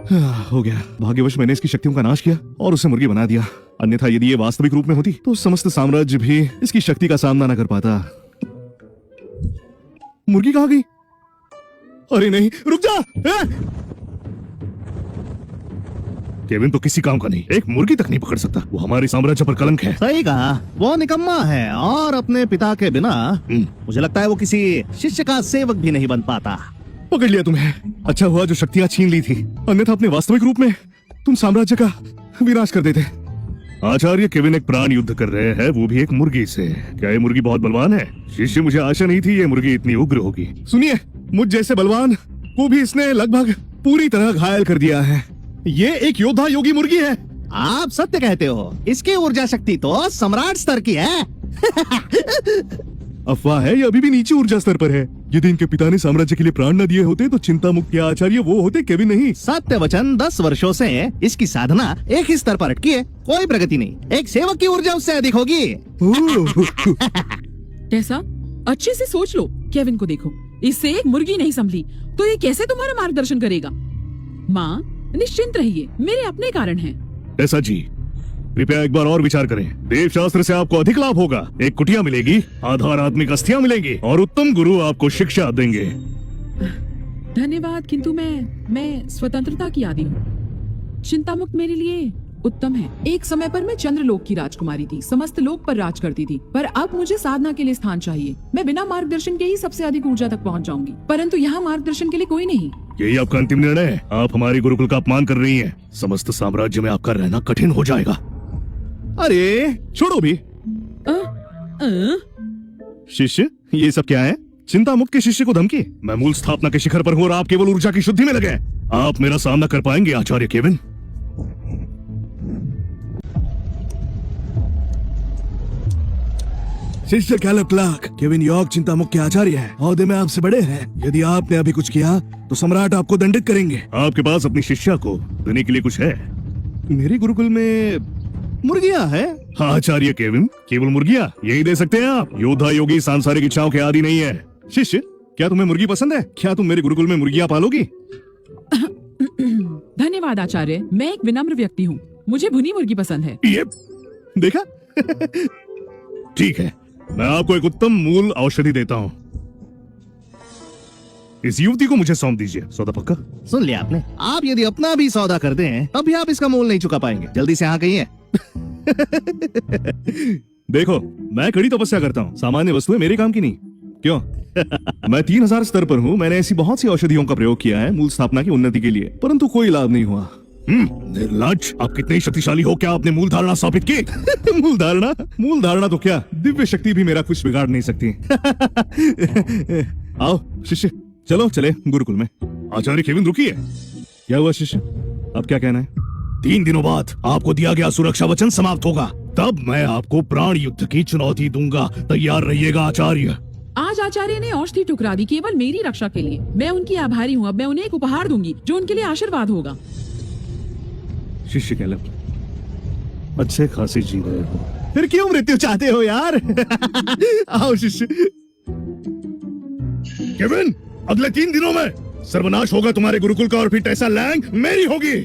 हो गया। भाग्यवश मैंने इसकी शक्तियों का नाश किया और उसे मुर्गी बना दिया, अन्यथा यदि ये वास्तविक रूप में होती तो समस्त साम्राज्य भी इसकी शक्ति का सामना न कर पाता। मुर्गी कहाँ गई? अरे नहीं, रुक जा। केविन तो किसी काम का नहीं, एक मुर्गी तक नहीं पकड़ सकता। वो हमारे साम्राज्य पर कलंक है। सही कहा, वो निकम्मा है और अपने पिता के बिना मुझे लगता है वो किसी शिष्य का सेवक भी नहीं बन पाता। पकड़ लिया तुम्हें। अच्छा हुआ जो शक्तियां छीन ली थी, अन्यथा अपने वास्तविक रूप में तुम साम्राज्य का विनाश कर देते। आचार्य केविन एक प्राण युद्ध कर रहे हैं, वो भी एक मुर्गी से। क्या ये मुर्गी बहुत बलवान है? शिष्य, मुझे आशा नहीं थी ये मुर्गी इतनी उग्र होगी। सुनिए, मुझ जैसे बलवान को भी इसने लगभग पूरी तरह घायल कर दिया है। ये एक योद्धा योगी मुर्गी है। आप सत्य कहते हो, इसकी ऊर्जा शक्ति तो सम्राट स्तर की है। अफवाह है, ये अभी भी नीचे ऊर्जा स्तर पर है। यदि इनके पिता ने साम्राज्य के लिए प्राण न दिए होते तो चिंता मुक्त आचार्य वो होते, केविन नहीं। सत्य वचन, 10 वर्षों से इसकी साधना एक ही स्तर पर अटकी है, कोई प्रगति नहीं। एक सेवक की ऊर्जा उससे अधिक होगी। टेसा, अच्छे से सोच लो। केविन को देखो, इससे एक मुर्गी नहीं संभली तो ये कैसे तुम्हारा मार्गदर्शन करेगा? माँ, निश्चिंत रहिए, मेरे अपने कारण हैं। टेसा जी, कृपया एक बार और विचार करें। देव शास्त्र से आपको अधिक लाभ होगा। एक कुटिया मिलेगी, आधारात्मिक अस्थियां मिलेंगी और उत्तम गुरु आपको शिक्षा देंगे। धन्यवाद, किंतु मैं स्वतंत्रता की आदी हूँ। चिंता मुक्त मेरे लिए उत्तम है। एक समय पर मैं चंद्रलोक की राजकुमारी थी, समस्त लोक पर राज करती थी, पर अब मुझे साधना के लिए स्थान चाहिए। मैं बिना मार्गदर्शन के ही सबसे अधिक ऊर्जा तक पहुँच जाऊंगी, परंतु यहाँ मार्गदर्शन के लिए कोई नहीं। यही आपका अंतिम निर्णय है? आप हमारे गुरुकुल का अपमान कर रही हैं। समस्त साम्राज्य में आपका रहना कठिन हो जाएगा। अरे छोड़ो भी। शिष्य, ये सब क्या है? चिंता मुक्त के शिष्य को धमकी? मैं मूल स्थापना के शिखर पर हूँ और आप केवल ऊर्जा की शुद्धि में लगे हैं। आप मेरा सामना कर पाएंगे आचार्य केविन? शिष्य कैलप क्लार्क, केविन यॉर्क चिंता मुक्त के आचार्य हैं। ओहदे में आपसे बड़े हैं। यदि आपने अभी कुछ किया तो सम्राट आपको दंडित करेंगे। आपके पास अपनी शिष्या को देने के लिए कुछ है? मेरे गुरुकुल में मुर्गियां है। हाँ आचार्य केविन, केवल मुर्गियां यही दे सकते हैं आप। योद्धा योगी सांसारिक इच्छाओं के आदि नहीं है। शिष्य, क्या तुम्हें मुर्गी पसंद है? क्या तुम मेरे गुरुकुल में मुर्गियां पालोगी? धन्यवाद आचार्य, मैं एक विनम्र व्यक्ति हूँ, मुझे भुनी मुर्गी पसंद है। ये देखा? ठीक है, मैं आपको एक उत्तम मूल औषधि देता हूँ। इस युवती को मुझे सौंप दीजिए। सौदा पक्का? सुन लिया आपने? आप यदि अपना भी सौदा कर दें तब भी आप इसका मोल नहीं चुका पाएंगे। जल्दी से हाँ कहिए। देखो, मैं कड़ी तपस्या करता हूँ, सामान्य वस्तुएं मेरे काम की नहीं। क्यों? मैं 3000 स्तर पर हूँ। मैंने ऐसी बहुत सी औषधियों का प्रयोग किया है मूल स्थापना की उन्नति के लिए, परंतु कोई लाभ नहीं हुआ। निर्लज्ज, आप कितने शक्तिशाली हो, क्या आपने मूल धारणा स्थापित की? मूल धारणा तो क्या, दिव्य शक्ति भी मेरा कुछ बिगाड़ नहीं सकती। आओ शिष्य, चलो चले गुरुकुल में। आचार्य केविन रुकिए। क्या हुआ शिष्य, अब क्या कहना है? 3 दिनों बाद आपको दिया गया सुरक्षा वचन समाप्त होगा, तब मैं आपको प्राण युद्ध की चुनौती दूंगा। तैयार रहिएगा आचार्य। आज आचार्य ने औषधि ठुकरा दी केवल मेरी रक्षा के लिए। मैं उनकी आभारी हूँ। अब मैं उन्हें एक उपहार दूंगी जो उनके लिए आशीर्वाद होगा। शिष्य कैलप, अच्छे खासे जी रहे हो, फिर क्यों मृत्यु चाहते हो यार? आओ शिष्य। केविन, अगले 3 दिनों में सर्वनाश होगा तुम्हारे गुरुकुल का और फिर टेसा लैंग मेरी होगी।